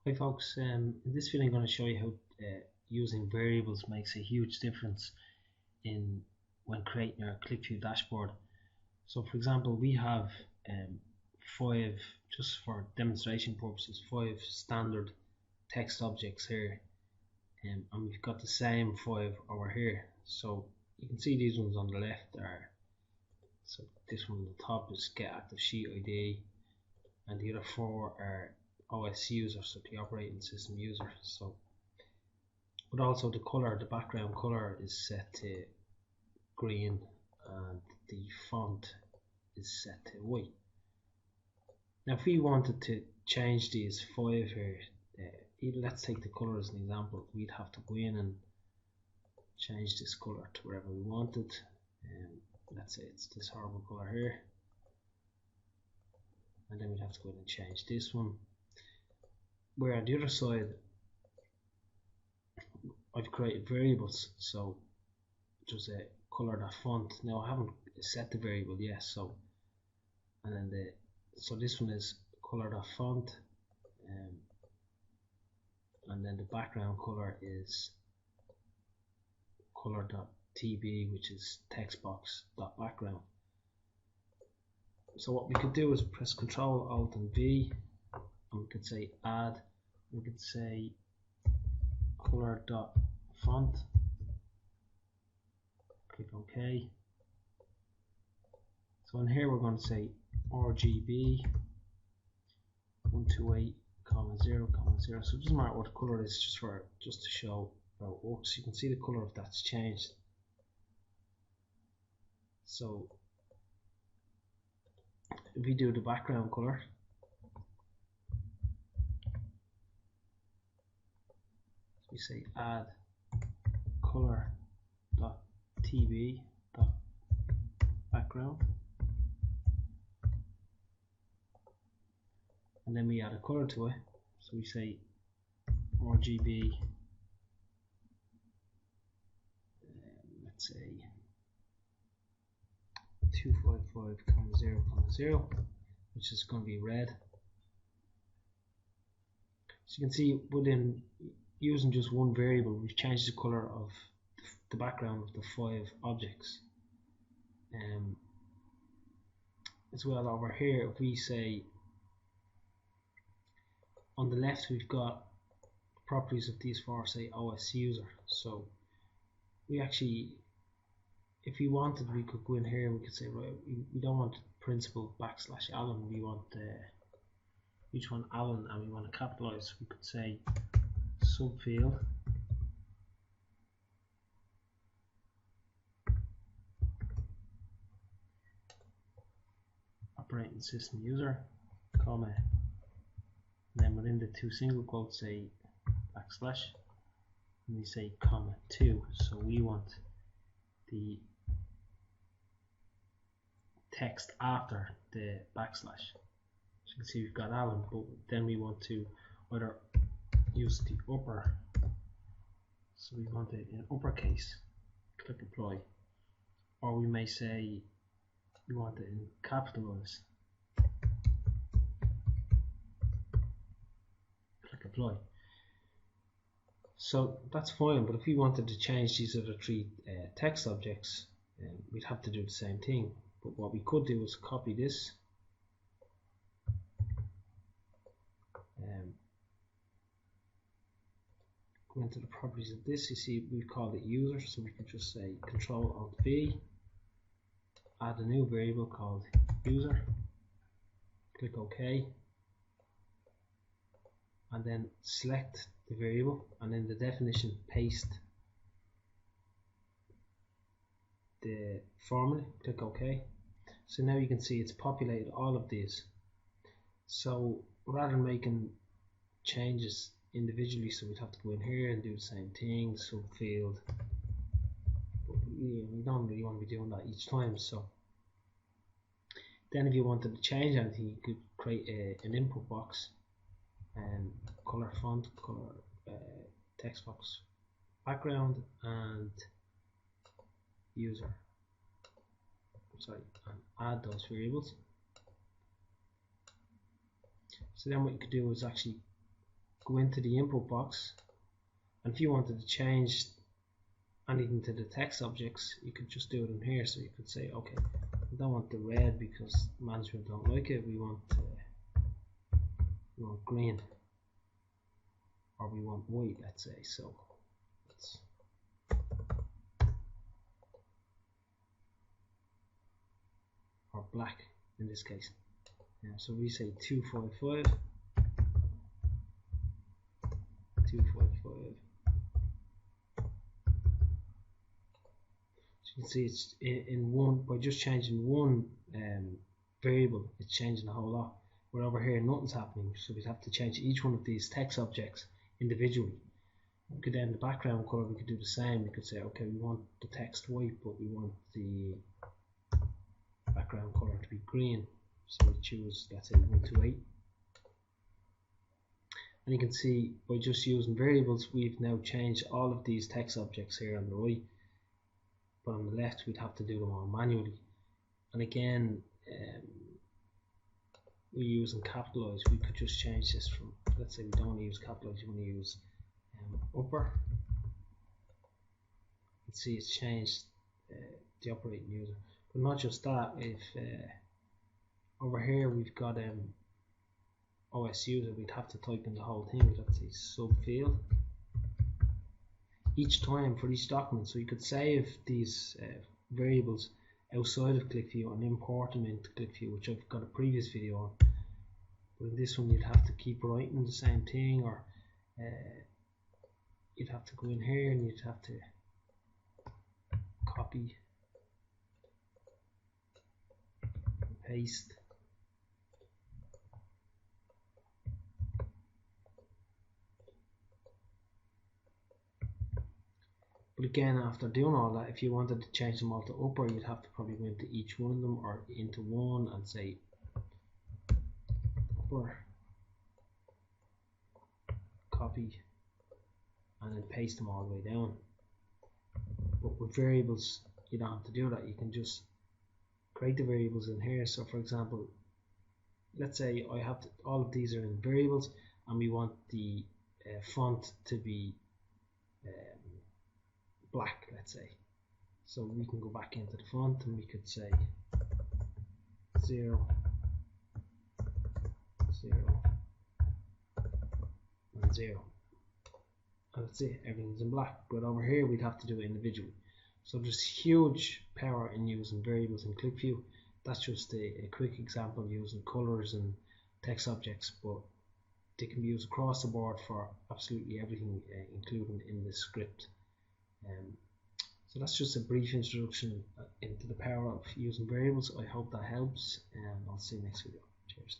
Hi folks, in this video I'm going to show you how using variables makes a huge difference in when creating your Qlikview dashboard. So for example, we have five, just for demonstration purposes, five standard text objects here, and we've got the same five over here. So you can see these ones on the left are, so this one on the top is get active sheet ID, and the other four are OS user, so the operating system user. So, but also the color, the background color is set to green, and the font is set to white. Now, if we wanted to change these five here, let's take the color as an example. We'd have to go in and change this color to wherever we wanted. Let's say it's this horrible color here, and then we'd have to go in and change this one. Where on the other side, I've created variables, so there's a color that font. Now I haven't set the variable yet, so and then so this one is color that font, and then the background color is color.tb, which is text box dot background. So what we could do is press Control Alt and V, and we could say add. We could say color.font, click OK. So in here we're going to say RGB 128, 0, 0. So it doesn't matter what the color is, just to show how it works. You can see the color if that's changed. So if we do the background color, we say add color.tb background, and then we add a color to it. So we say RGB, let's say 255,0,0, which is going to be red. So you can see within using just one variable, we've changed the color of the background of the five objects. As well over here, if we say on the left, we've got properties of these four, say OS user. So we actually, if we wanted, we could go in here and we could say, right, we don't want principal / Alan, we want each one Alan, and we want to capitalize. We could say subfield operating system user, comma, and then within the two single quotes say / and we say comma 2. So we want the text after the backslash. So you can see we've got Alan, but then we want to either use the upper, so we want it in uppercase, click apply, or we may say we want it in capitalize, click apply. So that's fine, but if we wanted to change these other three text objects, we'd have to do the same thing. But what we could do is copy this, go into the properties of this. You see we've called it user, so we can just say Control Alt V, add a new variable called user, click OK, and then select the variable, and in the definition paste the formula, click OK. So now you can see it's populated all of these. So rather than making changes individually, so we'd have to go in here and do the same thing, subfield, but we don't really want to be doing that each time. So then if you wanted to change anything, you could create an input box, and color font, color text box background, and user, sorry, and add those variables. So then what you could do is actually go into the input box, and if you wanted to change anything to the text objects, you could just do it in here. So you could say, okay, we don't want the red because management don't like it, we want green, or we want white, let's say. So let's or black in this case. So we say 255, 255. So you can see it's in one, by just changing one variable, it's changing a whole lot. But over here, nothing's happening, so we'd have to change each one of these text objects individually. We could then, the background color, we could do the same. We could say, okay, we want the text white, but we want the background color to be green. So we choose, let's say, 128. And you can see by just using variables, we've now changed all of these text objects here on the right. But on the left, we'd have to do them all manually. And again, we're using capitalize. We could just change this from, let's say we don't want to use capitalize, you want to use upper. You can see it's changed the operating user. But not just that, if over here we've got OS user, we'd have to type in the whole thing. We'd have to say subfield each time for each document. So you could save these variables outside of Qlikview and import them into Qlikview, which I've got a previous video on. But in this one, you'd have to keep writing the same thing, or you'd have to go in here and you'd have to copy and paste. But again, after doing all that, if you wanted to change them all to upper, you'd have to probably go into each one of them or into one and say upper, copy, and then paste them all the way down. But with variables, you don't have to do that. You can just create the variables in here. So for example, let's say I have all of these are in variables, and we want the font to be black, let's say. So we can go back into the font and we could say 0, 0, and 0. And that's it, everything's in black. But over here we'd have to do it individually. So there's huge power in using variables in Qlikview. That's just a quick example using colors and text objects, but they can be used across the board for absolutely everything, including in this script. So that's just a brief introduction into the power of using variables. I hope that helps, and I'll see you next video. Cheers.